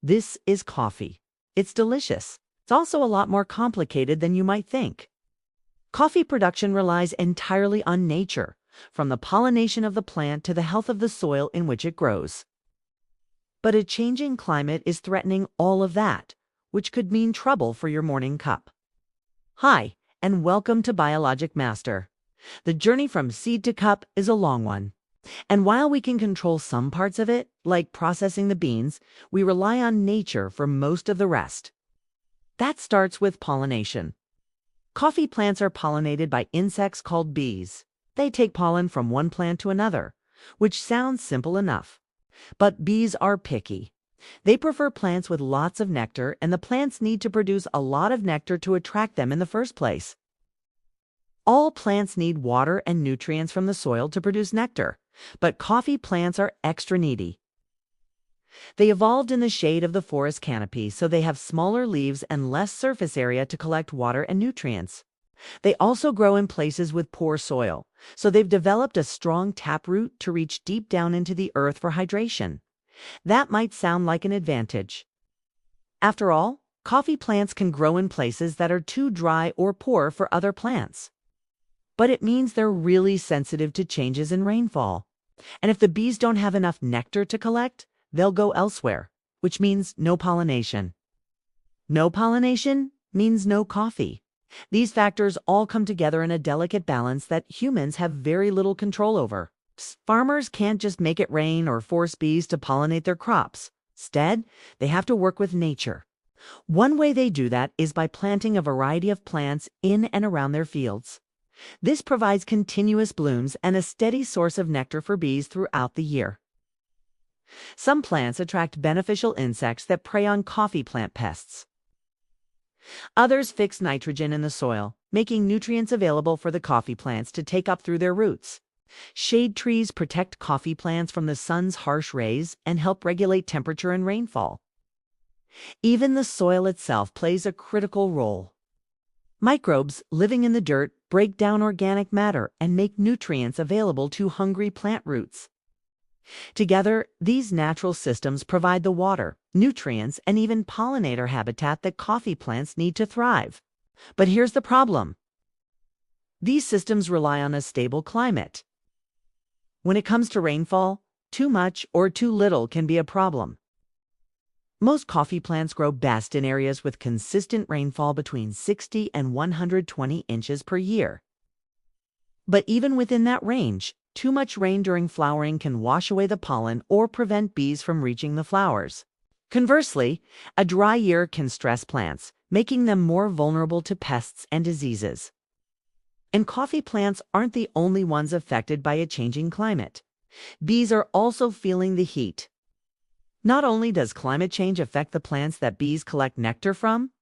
This is coffee. It's delicious. It's also a lot more complicated than you might think. Coffee production relies entirely on nature, from the pollination of the plant to the health of the soil in which it grows. But a changing climate is threatening all of that, which could mean trouble for your morning cup. Hi, and welcome to Biologic Master. The journey from seed to cup is a long one. And while we can control some parts of it, like processing the beans, we rely on nature for most of the rest. That starts with pollination. Coffee plants are pollinated by insects called bees. They take pollen from one plant to another, which sounds simple enough. But bees are picky. They prefer plants with lots of nectar, and the plants need to produce a lot of nectar to attract them in the first place. All plants need water and nutrients from the soil to produce nectar, but coffee plants are extra needy. They evolved in the shade of the forest canopy, so they have smaller leaves and less surface area to collect water and nutrients. They also grow in places with poor soil, so they've developed a strong taproot to reach deep down into the earth for hydration. That might sound like an advantage. After all, coffee plants can grow in places that are too dry or poor for other plants. But it means they're really sensitive to changes in rainfall. And if the bees don't have enough nectar to collect, they'll go elsewhere, which means no pollination. No pollination means no coffee. These factors all come together in a delicate balance that humans have very little control over. Farmers can't just make it rain or force bees to pollinate their crops. Instead, they have to work with nature. One way they do that is by planting a variety of plants in and around their fields. This provides continuous blooms and a steady source of nectar for bees throughout the year. Some plants attract beneficial insects that prey on coffee plant pests. Others fix nitrogen in the soil, making nutrients available for the coffee plants to take up through their roots. Shade trees protect coffee plants from the sun's harsh rays and help regulate temperature and rainfall. Even the soil itself plays a critical role. Microbes living in the dirt break down organic matter and make nutrients available to hungry plant roots. Together, these natural systems provide the water, nutrients, and even pollinator habitat that coffee plants need to thrive. But here's the problem. These systems rely on a stable climate. When it comes to rainfall, too much or too little can be a problem. Most coffee plants grow best in areas with consistent rainfall between 60 and 120 inches per year. But even within that range, too much rain during flowering can wash away the pollen or prevent bees from reaching the flowers. Conversely, a dry year can stress plants, making them more vulnerable to pests and diseases. And coffee plants aren't the only ones affected by a changing climate. Bees are also feeling the heat. Not only does climate change affect the plants that bees collect nectar from,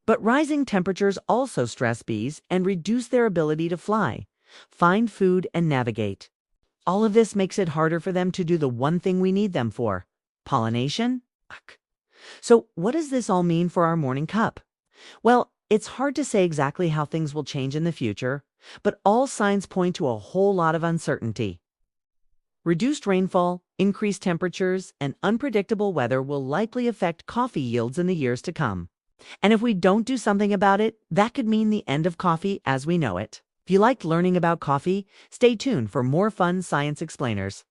but rising temperatures also stress bees and reduce their ability to fly, find food, and navigate. All of this makes it harder for them to do the one thing we need them for: pollination. So what does this all mean for our morning cup? Well, it's hard to say exactly how things will change in the future, but all signs point to a whole lot of uncertainty. Reduced rainfall, increased temperatures, and unpredictable weather will likely affect coffee yields in the years to come. And if we don't do something about it, that could mean the end of coffee as we know it. If you liked learning about coffee, stay tuned for more fun science explainers.